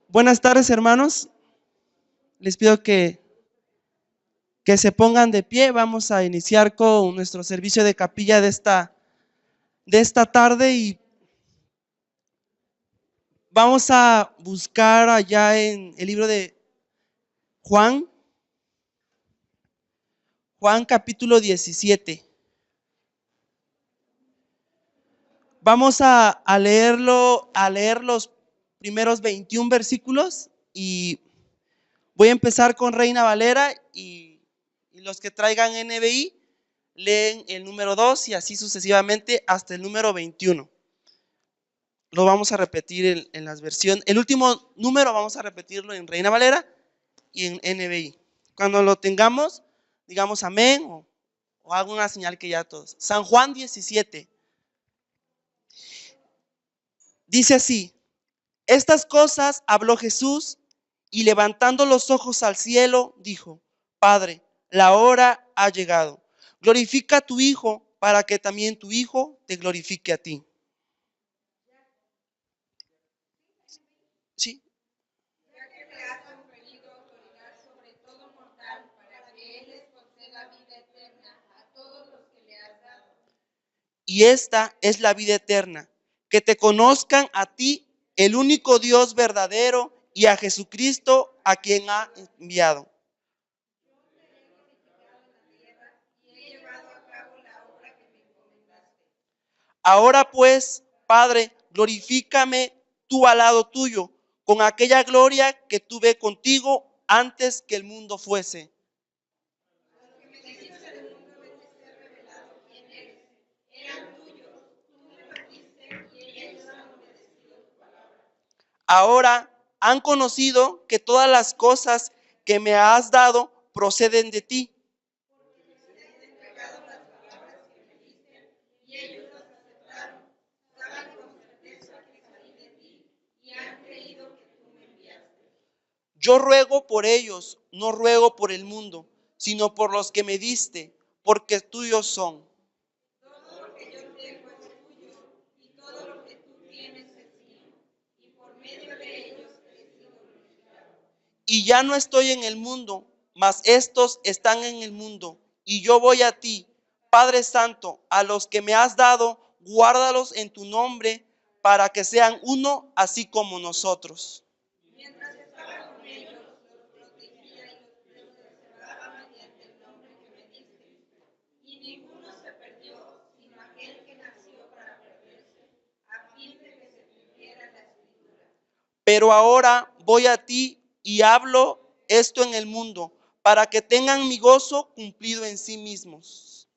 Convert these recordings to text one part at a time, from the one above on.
Buenas tardes, hermanos. Les pido que se pongan de pie. Vamos a iniciar con nuestro servicio de capilla de esta tarde y vamos a buscar allá en el libro de Juan capítulo 17. Vamos a leer los primeros 21 versículos y voy a empezar con Reina Valera y los que traigan NBI leen el número 2 y así sucesivamente hasta el número 21. Lo vamos a repetir en las versiones. El último número vamos a repetirlo en Reina Valera y en NBI. Cuando lo tengamos, digamos amén o hago una señal que ya todos. San Juan 17. Dice así: estas cosas habló Jesús y levantando los ojos al cielo dijo: Padre, la hora ha llegado. Glorifica a tu Hijo para que también tu Hijo te glorifique a ti. ¿Sí? Y esta es la vida eterna, que te conozcan a ti, el único Dios verdadero, y a Jesucristo, a quien ha enviado. Ahora pues, Padre, glorifícame tú al lado tuyo, con aquella gloria que tuve contigo antes que el mundo fuese. Ahora han conocido que todas las cosas que me has dado proceden de ti. Yo ruego por ellos, no ruego por el mundo, sino por los que me diste, porque tuyos son. Y ya no estoy en el mundo, mas estos están en el mundo, y yo voy a ti. Padre Santo, a los que me has dado, guárdalos en tu nombre, para que sean uno, así como nosotros. Pero ahora voy a ti y hablo esto en el mundo, para que tengan mi gozo cumplido en sí mismos.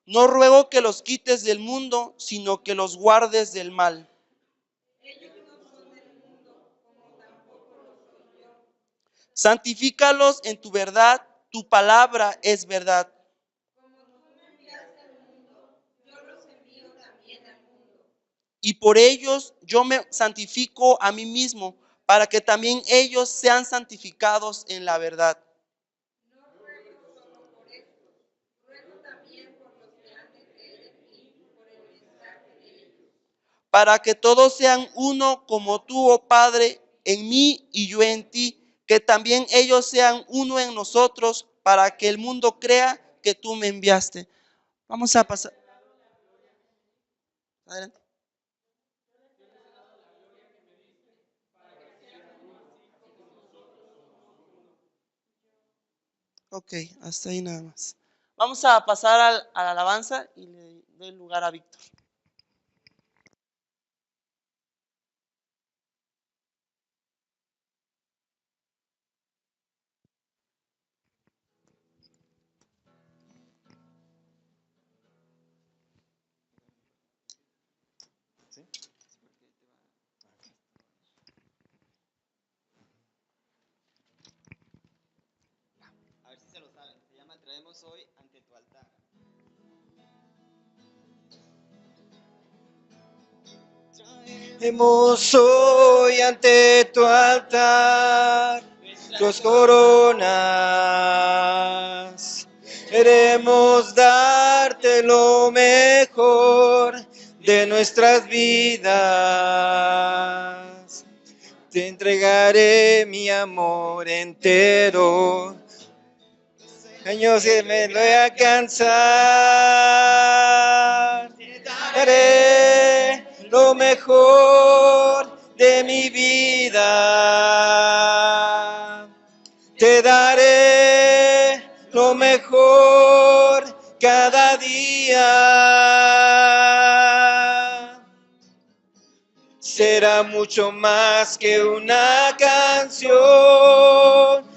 No ruego que los quites del mundo, sino que los guardes del mal. Santifícalos en tu verdad, tu palabra es verdad. Y por ellos yo me santifico a mí mismo, para que también ellos sean santificados en la verdad. Para que todos sean uno como tú, oh Padre, en mí y yo en ti, que también ellos sean uno en nosotros, para que el mundo crea que tú me enviaste. Vamos a pasar. Adelante. Ok, hasta ahí nada más. Vamos a pasar a la alabanza y le doy lugar a Víctor. A ver si se lo saben. Se llama Traemos hoy ante tu altar. Traemos hoy ante tu altar nuestras coronas. Queremos lo mejor de nuestras vidas. Te entregaré mi amor entero. Años que me voy a cansar. Te daré lo mejor de mi vida. Te daré lo mejor cada día. Será mucho más que una canción.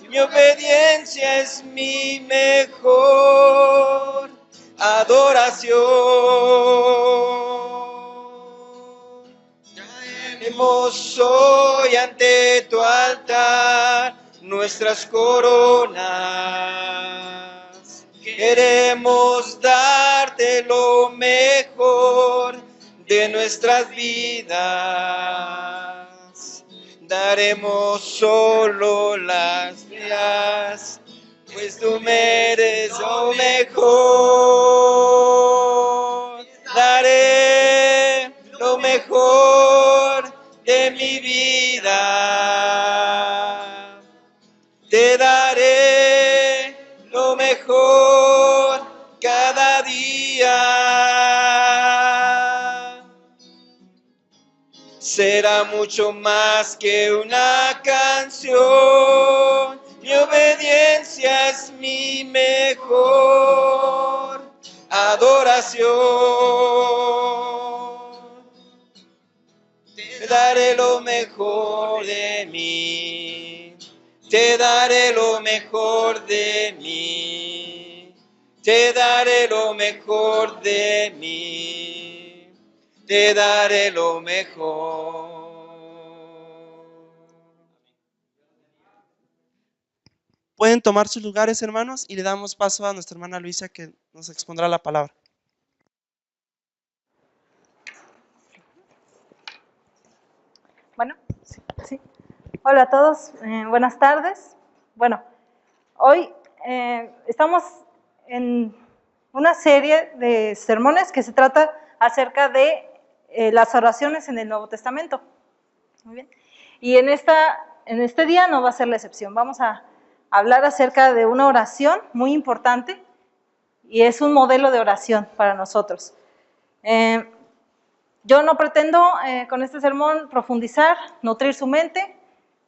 Mi obediencia es mi mejor adoración. Traemos hoy ante tu altar nuestras coronas. Queremos darte lo mejor de nuestras vidas. Daremos solo las mías, pues tú me eres lo mejor. Daré lo mejor de mi vida. Te daré lo mejor cada día. Será mucho más que una canción. Mi obediencia es mi mejor adoración. Te daré lo mejor de mí. Te daré lo mejor de mí. Te daré lo mejor de mí. Te daré lo mejor. Pueden tomar sus lugares, hermanos, y le damos paso a nuestra hermana Luisa, que nos expondrá la palabra. Bueno, sí. Hola a todos, buenas tardes. Bueno, hoy estamos en una serie de sermones que se trata acerca de las oraciones en el Nuevo Testamento. Muy bien. Y en este día no va a ser la excepción. Vamos a hablar acerca de una oración muy importante y es un modelo de oración para nosotros. Yo no pretendo con este sermón profundizar, nutrir su mente,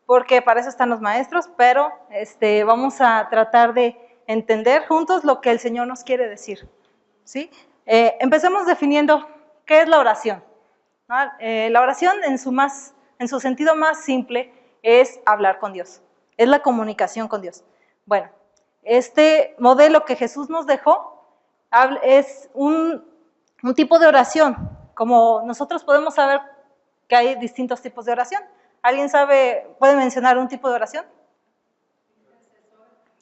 porque para eso están los maestros, pero vamos a tratar de entender juntos lo que el Señor nos quiere decir, ¿sí? Empecemos definiendo qué es la oración, ¿no? La oración en su sentido más simple es hablar con Dios, es la comunicación con Dios. Bueno, este modelo que Jesús nos dejó es un tipo de oración. Como nosotros podemos saber que hay distintos tipos de oración. ¿Alguien puede mencionar un tipo de oración?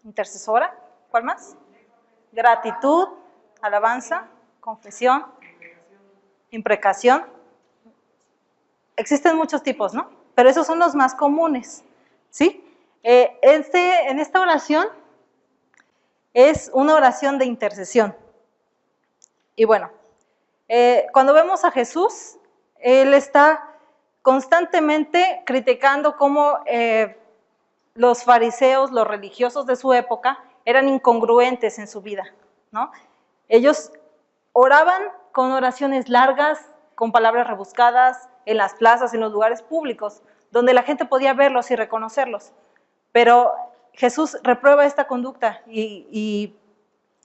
Intercesora. ¿Cuál más? Gratitud, alabanza, confesión, imprecación. Existen muchos tipos, ¿no? Pero esos son los más comunes, ¿sí? En esta oración es una oración de intercesión. Y bueno, cuando vemos a Jesús, Él está constantemente criticando cómo los fariseos, los religiosos de su época, eran incongruentes en su vida, ¿no? Ellos oraban con oraciones largas, con palabras rebuscadas, en las plazas, en los lugares públicos, donde la gente podía verlos y reconocerlos. Pero Jesús reprueba esta conducta y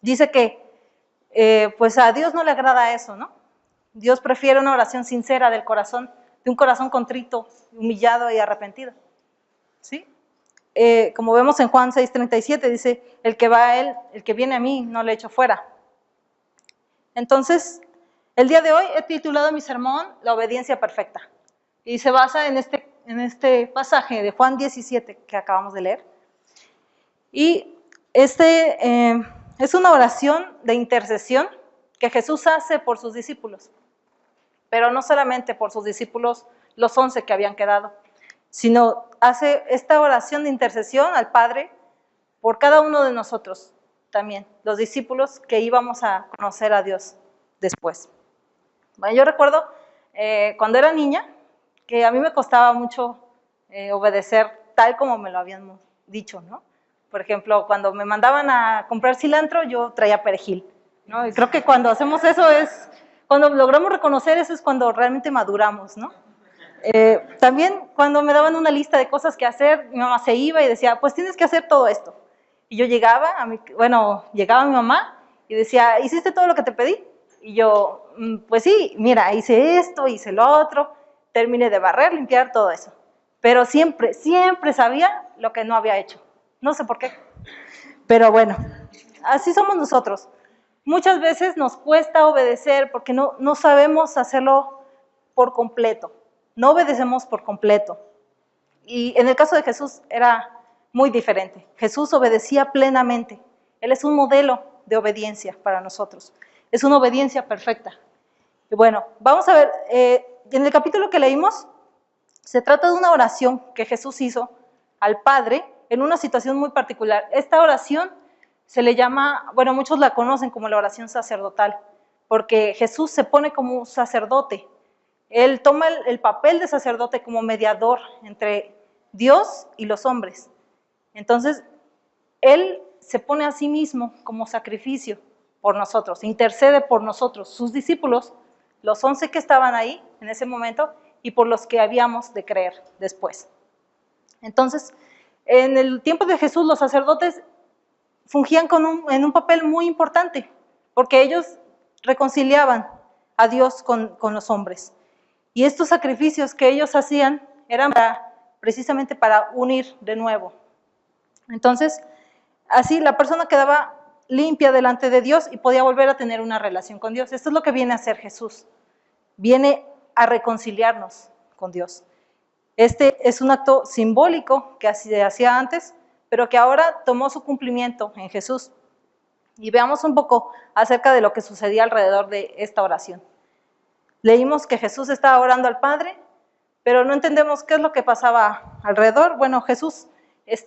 dice que pues a Dios no le agrada eso, ¿no? Dios prefiere una oración sincera del corazón, de un corazón contrito, humillado y arrepentido, ¿sí? Como vemos en Juan 6:37, dice, el que va a Él, el que viene a mí, no le echo fuera. Entonces, el día de hoy he titulado mi sermón La obediencia perfecta, y se basa en este pasaje de Juan 17 que acabamos de leer. Y es una oración de intercesión que Jesús hace por sus discípulos, pero no solamente por sus discípulos, los 11 que habían quedado, sino hace esta oración de intercesión al Padre por cada uno de nosotros también, los discípulos que íbamos a conocer a Dios después. Bueno, yo recuerdo cuando era niña que a mí me costaba mucho obedecer tal como me lo habían dicho, ¿no? Por ejemplo, cuando me mandaban a comprar cilantro, yo traía perejil, ¿no? Y creo que cuando hacemos eso cuando logramos reconocer eso es cuando realmente maduramos, ¿no? También cuando me daban una lista de cosas que hacer, mi mamá se iba y decía, pues tienes que hacer todo esto. Y yo llegaba mi mamá y decía, ¿hiciste todo lo que te pedí? Y yo, pues sí, mira, hice esto, hice lo otro, terminé de barrer, limpiar, todo eso. Pero siempre sabía lo que no había hecho. No sé por qué. Pero bueno, así somos nosotros. Muchas veces nos cuesta obedecer porque no sabemos hacerlo por completo. No obedecemos por completo. Y en el caso de Jesús era muy diferente. Jesús obedecía plenamente. Él es un modelo de obediencia para nosotros. Es una obediencia perfecta. Y bueno, vamos a ver, en el capítulo que leímos, se trata de una oración que Jesús hizo al Padre en una situación muy particular. Esta oración se le llama, bueno, muchos la conocen como la oración sacerdotal, porque Jesús se pone como un sacerdote. Él toma el papel de sacerdote como mediador entre Dios y los hombres. Entonces, Él se pone a sí mismo como sacrificio por nosotros, intercede por nosotros, sus discípulos, los 11 que estaban ahí en ese momento, y por los que habíamos de creer después. Entonces, en el tiempo de Jesús, los sacerdotes fungían en un papel muy importante, porque ellos reconciliaban a Dios con los hombres. Y estos sacrificios que ellos hacían eran precisamente para unir de nuevo. Entonces, así la persona quedaba limpia delante de Dios y podía volver a tener una relación con Dios. Esto es lo que viene a hacer Jesús. Viene a reconciliarnos con Dios. Este es un acto simbólico que se hacía antes, pero que ahora tomó su cumplimiento en Jesús. Y veamos un poco acerca de lo que sucedía alrededor de esta oración. Leímos que Jesús estaba orando al Padre, pero no entendemos qué es lo que pasaba alrededor. Bueno, Jesús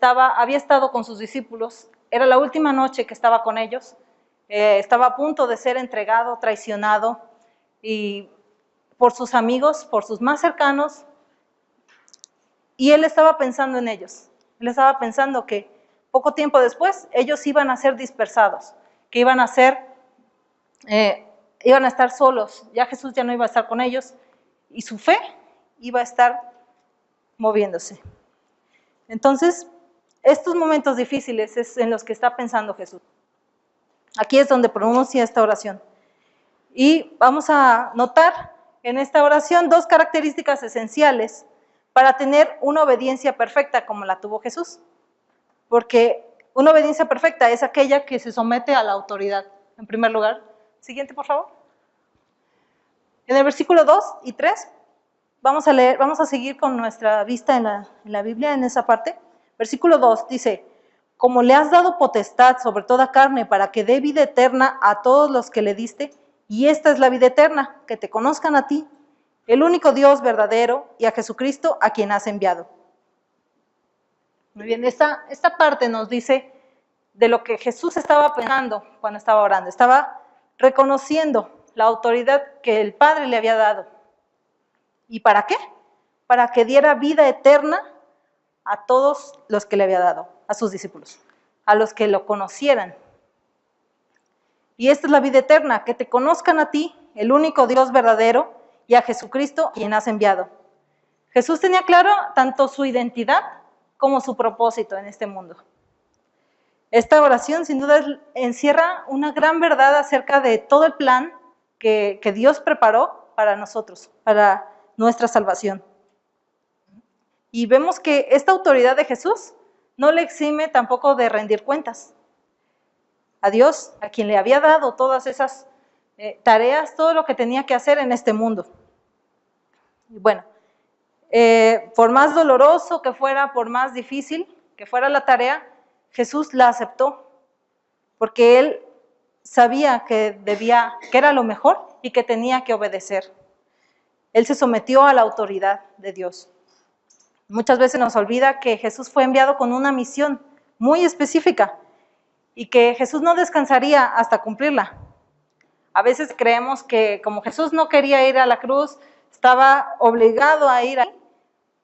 había estado con sus discípulos, era la última noche que estaba con ellos, estaba a punto de ser entregado, traicionado, y por sus amigos, por sus más cercanos, y él estaba pensando en ellos. Él estaba pensando que poco tiempo después ellos iban a ser dispersados, que iban a estar solos, ya Jesús ya no iba a estar con ellos, y su fe iba a estar moviéndose. Entonces, estos momentos difíciles es en los que está pensando Jesús. Aquí es donde pronuncia esta oración. Y vamos a notar en esta oración dos características esenciales para tener una obediencia perfecta como la tuvo Jesús. Porque una obediencia perfecta es aquella que se somete a la autoridad, en primer lugar. Siguiente, por favor. En el versículo 2 y 3, vamos a seguir con nuestra vista en la Biblia, en esa parte. Versículo 2 dice, como le has dado potestad sobre toda carne para que dé vida eterna a todos los que le diste, y esta es la vida eterna, que te conozcan a ti, el único Dios verdadero, y a Jesucristo a quien has enviado. Muy bien, esta parte nos dice de lo que Jesús estaba pensando cuando estaba orando. Estaba reconociendo la autoridad que el Padre le había dado. ¿Y para qué? Para que diera vida eterna a todos los que le había dado, a sus discípulos, a los que lo conocieran. Y esta es la vida eterna, que te conozcan a ti, el único Dios verdadero, y a Jesucristo, quien has enviado. Jesús tenía claro tanto su identidad como su propósito en este mundo. Esta oración sin duda encierra una gran verdad acerca de todo el plan que Dios preparó para nosotros, para nuestra salvación. Y vemos que esta autoridad de Jesús no le exime tampoco de rendir cuentas a Dios, a quien le había dado todas esas tareas, todo lo que tenía que hacer en este mundo. Y bueno, por más doloroso que fuera, por más difícil que fuera la tarea, Jesús la aceptó, porque él sabía que era lo mejor y que tenía que obedecer. Él se sometió a la autoridad de Dios. Muchas veces nos olvida que Jesús fue enviado con una misión muy específica y que Jesús no descansaría hasta cumplirla. A veces creemos que como Jesús no quería ir a la cruz, estaba obligado a ir ahí,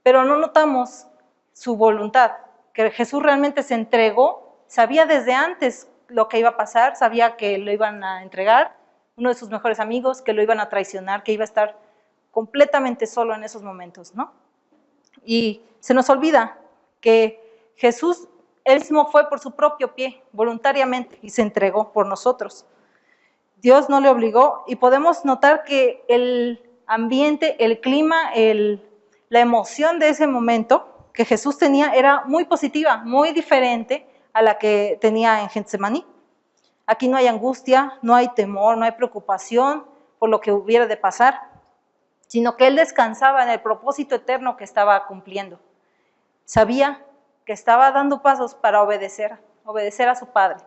pero no notamos su voluntad, que Jesús realmente se entregó, sabía desde antes lo que iba a pasar, sabía que lo iban a entregar, uno de sus mejores amigos, que lo iban a traicionar, que iba a estar completamente solo en esos momentos, ¿no? Y se nos olvida que Jesús, él mismo fue por su propio pie, voluntariamente, y se entregó por nosotros. Dios no le obligó, y podemos notar que el ambiente, el clima, la emoción de ese momento que Jesús tenía era muy positiva, muy diferente a la que tenía en Getsemaní. Aquí no hay angustia, no hay temor, no hay preocupación por lo que hubiera de pasar, sino que él descansaba en el propósito eterno que estaba cumpliendo. Sabía que estaba dando pasos para obedecer a su Padre.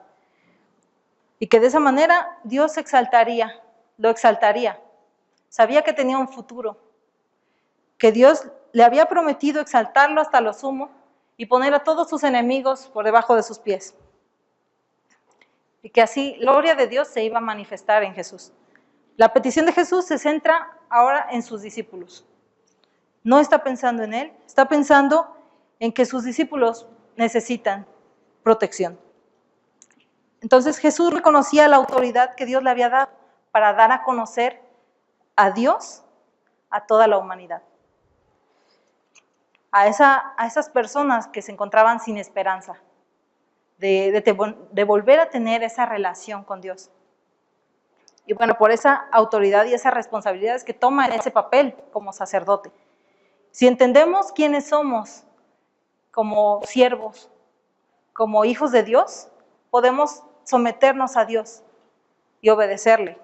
Y que de esa manera Dios lo exaltaría. Sabía que tenía un futuro, que Dios le había prometido exaltarlo hasta lo sumo y poner a todos sus enemigos por debajo de sus pies. Y que así la gloria de Dios se iba a manifestar en Jesús. La petición de Jesús se centra ahora en sus discípulos. No está pensando en él, está pensando en que sus discípulos necesitan protección. Entonces Jesús reconocía la autoridad que Dios le había dado para dar a conocer a Dios a toda la humanidad. A esas personas que se encontraban sin esperanza de volver a tener esa relación con Dios. Y bueno, por esa autoridad y esas responsabilidades que toma en ese papel como sacerdote. Si entendemos quiénes somos como siervos, como hijos de Dios, podemos someternos a Dios y obedecerle.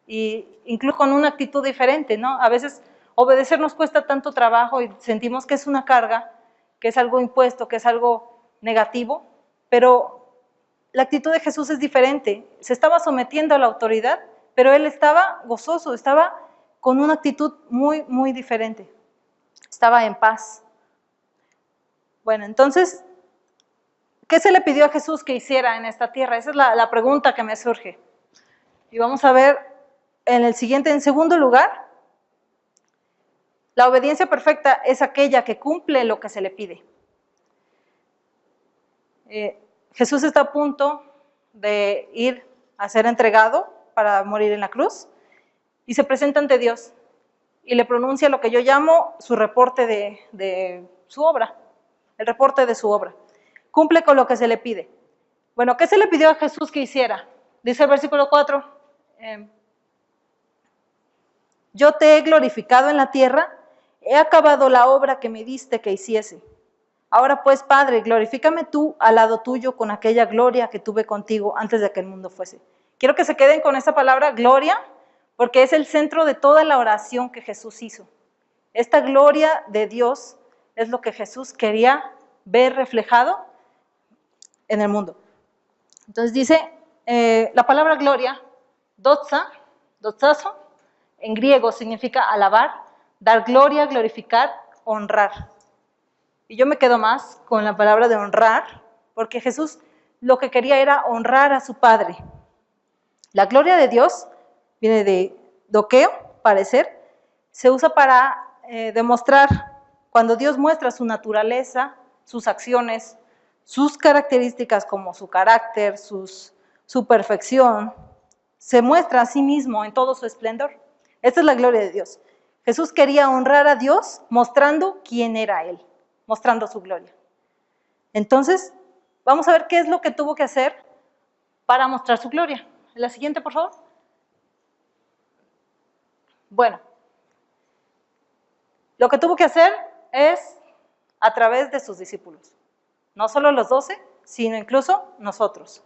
Y incluso con una actitud diferente, ¿no? A veces obedecer nos cuesta tanto trabajo y sentimos que es una carga, que es algo impuesto, que es algo negativo, pero la actitud de Jesús es diferente. Se estaba sometiendo a la autoridad, pero él estaba gozoso, estaba con una actitud muy, muy diferente. Estaba en paz. Bueno, entonces, ¿qué se le pidió a Jesús que hiciera en esta tierra? Esa es la pregunta que me surge. Y vamos a ver en segundo lugar, la obediencia perfecta es aquella que cumple lo que se le pide. Jesús está a punto de ir a ser entregado para morir en la cruz y se presenta ante Dios y le pronuncia lo que yo llamo su reporte de su obra, el reporte de su obra. Cumple con lo que se le pide. Bueno, ¿qué se le pidió a Jesús que hiciera? Dice el versículo 4, yo te he glorificado en la tierra, he acabado la obra que me diste que hiciese. Ahora pues, Padre, glorifícame tú al lado tuyo con aquella gloria que tuve contigo antes de que el mundo fuese. Quiero que se queden con esa palabra gloria, porque es el centro de toda la oración que Jesús hizo. Esta gloria de Dios es lo que Jesús quería ver reflejado en el mundo. Entonces dice, la palabra gloria, dotsazo, en griego significa alabar, dar gloria, glorificar, honrar. Y yo me quedo más con la palabra de honrar, porque Jesús lo que quería era honrar a su Padre. La gloria de Dios viene de doqueo, parecer, se usa para demostrar, cuando Dios muestra su naturaleza, sus acciones, sus características como su carácter, su perfección, se muestra a sí mismo en todo su esplendor. Esta es la gloria de Dios. Jesús quería honrar a Dios mostrando quién era Él, mostrando su gloria. Entonces, vamos a ver qué es lo que tuvo que hacer para mostrar su gloria. La siguiente, por favor. Bueno, lo que tuvo que hacer es a través de sus discípulos. No solo los 12, sino incluso nosotros.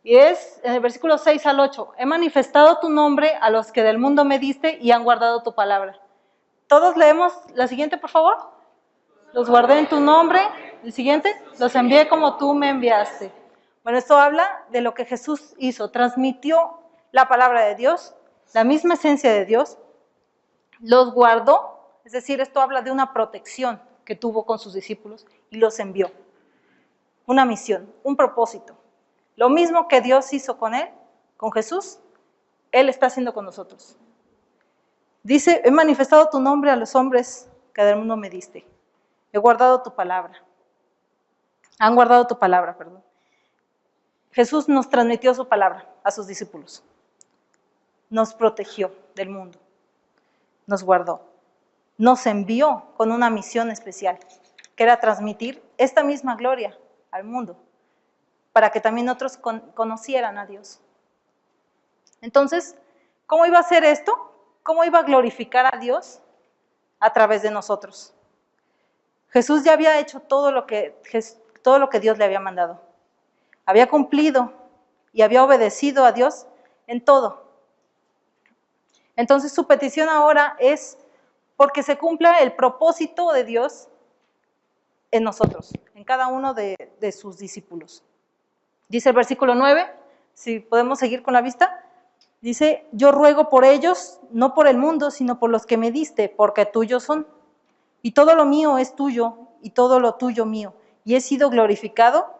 Y es en el versículo 6 al 8. He manifestado tu nombre a los que del mundo me diste y han guardado tu palabra. Todos leemos la siguiente, por favor. Los guardé en tu nombre. El siguiente, los envié como tú me enviaste. Bueno, esto habla de lo que Jesús hizo. Transmitió la palabra de Dios, la misma esencia de Dios. Los guardó, es decir, esto habla de una protección que tuvo con sus discípulos y los envió. Una misión, un propósito. Lo mismo que Dios hizo con él, con Jesús, Él está haciendo con nosotros. Dice, he manifestado tu nombre a los hombres que del mundo me diste. He guardado tu palabra. Han guardado tu palabra, perdón. Jesús nos transmitió su palabra a sus discípulos. Nos protegió del mundo. Nos guardó. Nos envió con una misión especial, que era transmitir esta misma gloria al mundo, para que también otros conocieran a Dios. Entonces, ¿cómo iba a hacer esto? ¿Cómo iba a glorificar a Dios? A través de nosotros. Jesús ya había hecho todo lo que Dios le había mandado. Había cumplido y había obedecido a Dios en todo. Entonces su petición ahora es porque se cumpla el propósito de Dios en nosotros, en cada uno de sus discípulos. Dice el versículo 9, si podemos seguir con la vista, dice, yo ruego por ellos, no por el mundo, sino por los que me diste, porque tuyos son. Y todo lo mío es tuyo, y todo lo tuyo mío. Y he sido glorificado,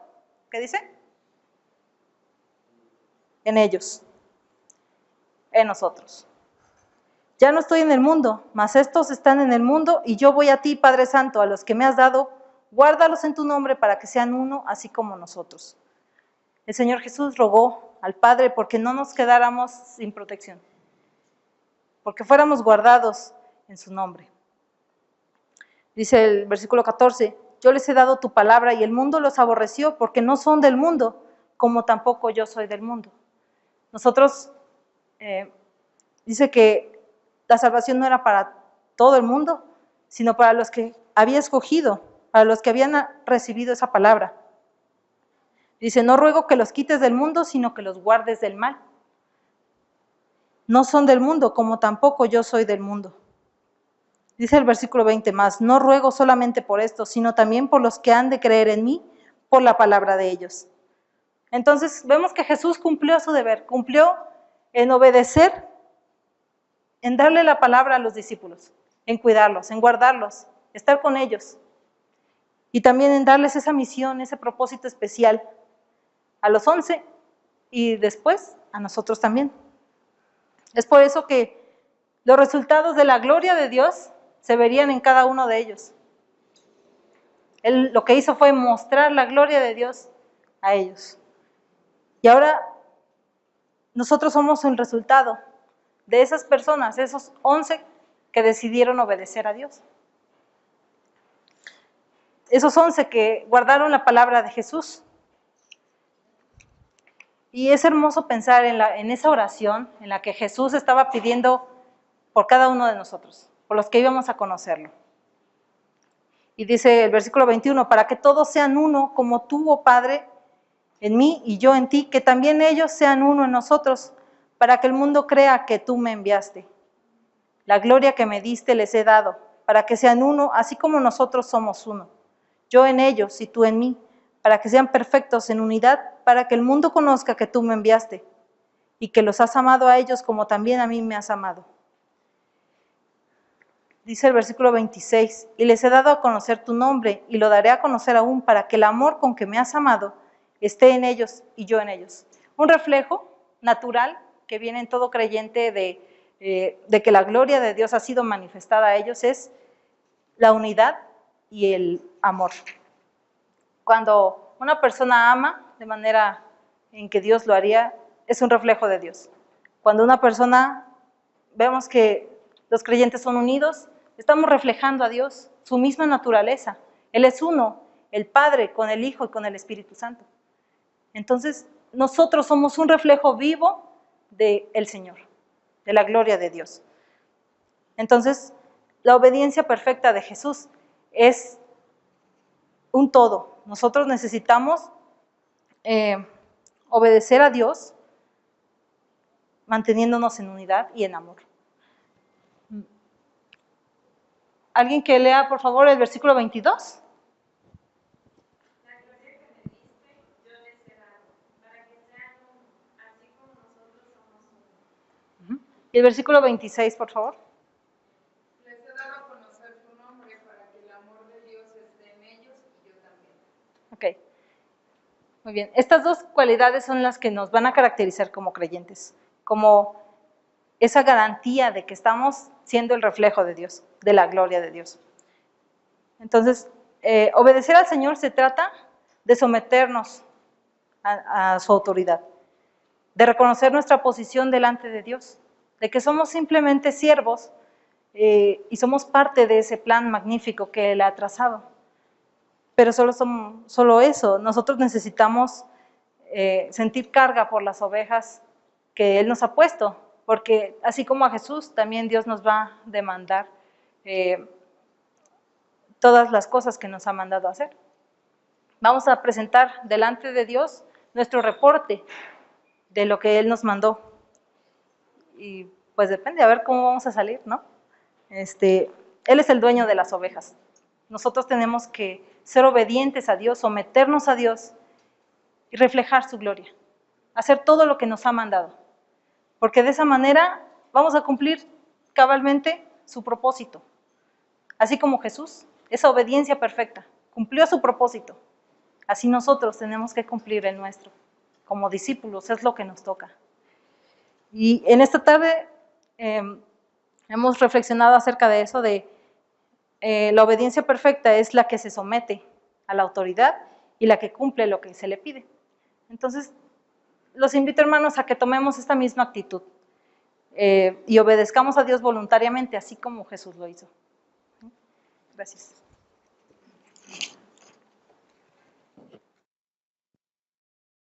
¿qué dice? En ellos, en nosotros. Ya no estoy en el mundo, mas estos están en el mundo, y yo voy a ti, Padre Santo, a los que me has dado, guárdalos en tu nombre para que sean uno, así como nosotros. El Señor Jesús rogó al Padre porque no nos quedáramos sin protección, porque fuéramos guardados en su nombre. Dice el versículo 14, yo les he dado tu palabra y el mundo los aborreció porque no son del mundo, como tampoco yo soy del mundo. Nosotros, dice que la salvación no era para todo el mundo, sino para los que había escogido, para los que habían recibido esa palabra. Dice, no ruego que los quites del mundo, sino que los guardes del mal. No son del mundo, como tampoco yo soy del mundo. Dice el versículo 20 más, no ruego solamente por esto, sino también por los que han de creer en mí, por la palabra de ellos. Entonces vemos que Jesús cumplió su deber, cumplió en obedecer, en darle la palabra a los discípulos, en cuidarlos, en guardarlos, estar con ellos. Y también en darles esa misión, ese propósito especial a los 11 y después a nosotros también. Es por eso que los resultados de la gloria de Dios se verían en cada uno de ellos. Él lo que hizo fue mostrar la gloria de Dios a ellos. Y ahora nosotros somos el resultado de esas personas, esos 11 que decidieron obedecer a Dios. Esos 11 que guardaron la palabra de Jesús. Y es hermoso pensar en esa oración en la que Jesús estaba pidiendo por cada uno de nosotros, por los que íbamos a conocerlo. Y dice el versículo 21, para que todos sean uno, como tú, oh Padre, en mí y yo en ti, que también ellos sean uno en nosotros, para que el mundo crea que tú me enviaste. La gloria que me diste les he dado, para que sean uno, así como nosotros somos uno. Yo en ellos y tú en mí, para que sean perfectos en unidad, para que el mundo conozca que tú me enviaste y que los has amado a ellos como también a mí me has amado. Dice el versículo 26, y les he dado a conocer tu nombre y lo daré a conocer aún para que el amor con que me has amado esté en ellos y yo en ellos. Un reflejo natural que viene en todo creyente de que la gloria de Dios ha sido manifestada a ellos es la unidad y el amor. Cuando una persona ama de manera en que Dios lo haría, es un reflejo de Dios. Cuando una persona, vemos que los creyentes son unidos, estamos reflejando a Dios, su misma naturaleza. Él es uno, el Padre con el Hijo y con el Espíritu Santo. Entonces, nosotros somos un reflejo vivo del Señor, de la gloria de Dios. Entonces, la obediencia perfecta de Jesús es un todo. Nosotros necesitamos obedecer a Dios, manteniéndonos en unidad y en amor. ¿Alguien que lea, por favor, el versículo 22? La gloria que me diste, yo les he dado, para que sean uno, así como nosotros somos uno. Y el versículo 26, por favor. Les he dado a conocer tu nombre, para que el amor de Dios esté en ellos y yo también. Ok. Muy bien. Estas dos cualidades son las que nos van a caracterizar como creyentes, como esa garantía de que estamos siendo el reflejo de Dios, de la gloria de Dios. Entonces, obedecer al Señor se trata de someternos a su autoridad, de reconocer nuestra posición delante de Dios, de que somos simplemente siervos y somos parte de ese plan magnífico que Él ha trazado. Pero solo eso, nosotros necesitamos sentir carga por las ovejas que Él nos ha puesto, porque así como a Jesús, también Dios nos va a demandar todas las cosas que nos ha mandado hacer. Vamos a presentar delante de Dios nuestro reporte de lo que Él nos mandó. Y pues depende, a ver cómo vamos a salir, ¿no? Él es el dueño de las ovejas. Nosotros tenemos que ser obedientes a Dios, someternos a Dios y reflejar su gloria. Hacer todo lo que nos ha mandado. Porque de esa manera vamos a cumplir cabalmente su propósito. Así como Jesús, esa obediencia perfecta, cumplió su propósito. Así nosotros tenemos que cumplir el nuestro. Como discípulos, es lo que nos toca. Y en esta tarde hemos reflexionado acerca de eso, de la obediencia perfecta es la que se somete a la autoridad y la que cumple lo que se le pide. Entonces, los invito, hermanos, a que tomemos esta misma actitud y obedezcamos a Dios voluntariamente, así como Jesús lo hizo. Gracias.